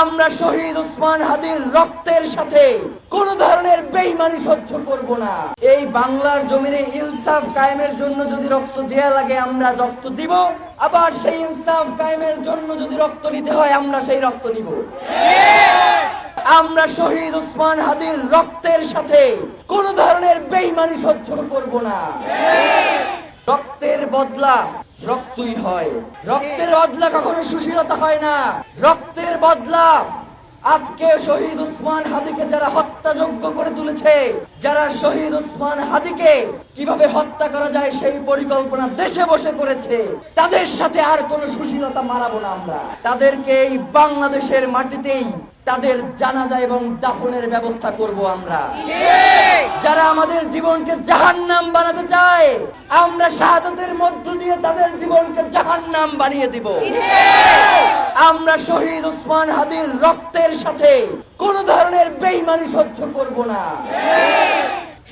আমরা শহীদ ওসমান হাদির রক্তের সাথে কোন ধরনের বেঈমানি সহ্য করব না। এই বাংলার জমিনে ইনসাফ কায়েমের জন্য যদি রক্ত দেয়া লাগে আমরা রক্ত দিব, আবার সেই ইনসাফ কায়েমের জন্য যদি রক্ত নিতে হয় আমরা সেই রক্ত নিব। আমরা শহীদ ওসমান হাদির রক্তের সাথে কোন ধরনের বেঈমানি সহ্য করব না। রক্তের বদলা রক্তই হয়, রক্তের বদলা কখনো সুশীলতা হয় না। রক্তের বদলা আজকে শহীদ ওসমান হাদিকে যারা হত্যাযোগ্য করে তুলেছে, যারা শহীদ ওসমান হাদিকে কিভাবে হত্যা করা যায় সেই পরিকল্পনা দেশে বসে করেছে, তাদের সাথে আর কোনো সুশীলতা মারাবো না আমরা। তাদেরকে এই বাংলাদেশের মাটিতেই তাদের জানাজা এবং দাফনের ব্যবস্থা করব আমরা। যারা আমাদের জীবনকে জাহান্নাম বানাতে চায়, আমরা শাহাদাতের মধ্য দিয়ে তাদের জীবনকে জাহান্নাম বানিয়ে দিব। আমরা শহীদ ওসমান হাদির রক্তের সাথে কোন ধরনের বেঈমানি সহ্য করব না।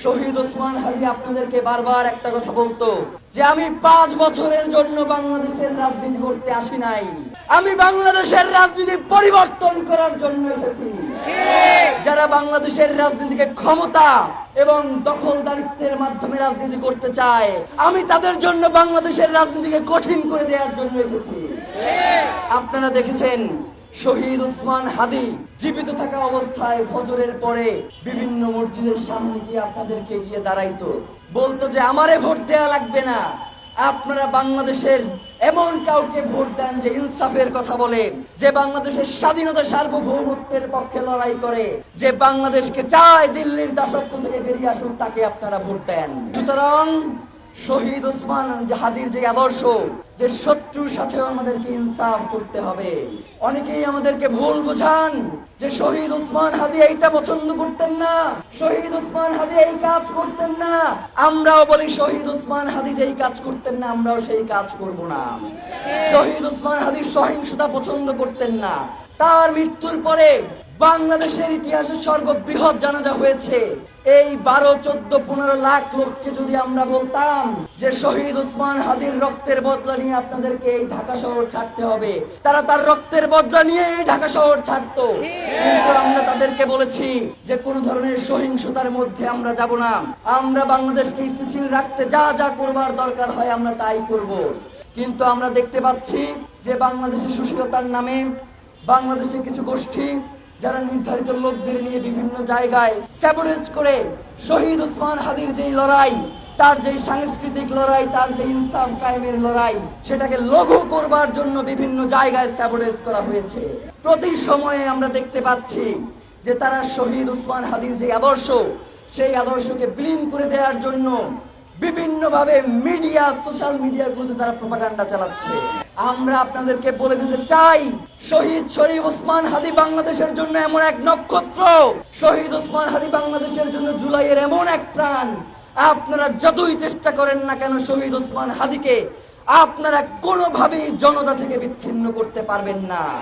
শহীদ ওসমান হাদি আপনাদেরকে বারবার একটা কথা বলতো যে আমি 5 বছরের জন্য বাংলাদেশের রাজনীতি করতে আসি নাই, আমি বাংলাদেশের রাজনীতি পরিবর্তন করার জন্য এসেছি। যারা বাংলাদেশের রাজনীতিকে ক্ষমতা এবং দখলদারিত্বের মাধ্যমে রাজনীতি করতে চায়, আমি তাদের জন্য বাংলাদেশের রাজনীতিকে কঠিন করে দেওয়ার জন্য এসেছি। আপনারা দেখেছেন শহীদ ওসমান হাদি জীবিত থাকা অবস্থায় ফজরের পরে বিভিন্ন মসজিদের সামনে গিয়ে আপনাদেরকে গিয়ে দাঁড়াইতো, বলতো যে আমারে ভোট দেয়া লাগবে না, আপনারা বাংলাদেশের এমন কাউকে ভোট দেন যে ইনসাফের কথা বলে, যে বাংলাদেশের স্বাধীনতা সার্বভৌমত্বের পক্ষে লড়াই করে, যে বাংলাদেশকে চায় দিল্লির দাসত্ব থেকে বেরিয়ে আসুক, তাকে আপনারা ভোট দেন। সুতরাং শহীদ ওসমান হাদির যে আদর্শ, যে শত্রুর সাথেও আমাদেরকে ইনসাফ করতে হবে। অনেকেই আমাদেরকে ভুল বোঝান যে শহীদ ওসমান হাদি এইটা পছন্দ করতেন না, শহীদ ওসমান হাদি এই কাজ করতেন না। আমরাও বলি শহীদ ওসমান হাদি যেই কাজ করতেন না আমরাও সেই কাজ করব না। শহীদ ওসমান হাদি সহিংসতা পছন্দ করতেন না। তার মৃত্যুর পরে বাংলাদেশের ইতিহাসে সর্ববৃহৎ জানাজা হয়েছে। এই 12, 14, 15 লাখ লোককে যদি আমরা বলতাম যে শহীদ ওসমান হাদির রক্তের বদলা নিয়ে আপনাদেরকে এই ঢাকা শহর ছাড়তে হবে, তারা তার রক্তের বদলা নিয়ে এই ঢাকা শহর ছাড়তো। কিন্তু আমরা তাদেরকে বলেছি যে কোন ধরনের সহিংসতার মধ্যে আমরা যাব না, আমরা বাংলাদেশকে স্থিতিশীল রাখতে যা যা করবার দরকার হয় আমরা তাই করব। কিন্তু আমরা দেখতে পাচ্ছি যে বাংলাদেশের সুশীলতার নামে বাংলাদেশে কিছু গোষ্ঠী যারা নির্ধারিত লোকদের নিয়ে বিভিন্ন জায়গায় স্যাবোটেজ করে শহীদ ওসমান হাদির যেই লড়াই, তার যেই সাংস্কৃতিক লড়াই, তার যে ইনসাফ কায়েমের লড়াই, সেটাকে লঘু করবার জন্য বিভিন্ন জায়গায় স্যাবোটেজ করা হয়েছে। প্রতি সময়ে আমরা দেখতে পাচ্ছি যে তারা শহীদ ওসমান হাদির যে আদর্শ, সেই আদর্শকে বিলীন করে দেওয়ার জন্য বিভিন্নভাবে মিডিয়া, সোশ্যাল মিডিয়াগুলোতে তারা প্রপাগান্ডা চালাচ্ছে। আমরা আপনাদেরকে বলে দিতে চাই, শহীদ শরীফ ওসমান হাদি বাংলাদেশের জন্য এমন এক নক্ষত্র, শহীদ ওসমান হাদি বাংলাদেশের জন্য জুলাইয়ের এমন এক প্রাণ। আপনারা যতই চেষ্টা করেন না কেন শহীদ ওসমান হাদিকে আপনারা কোনোভাবেই জনতা থেকে বিচ্ছিন্ন করতে পারবেন না।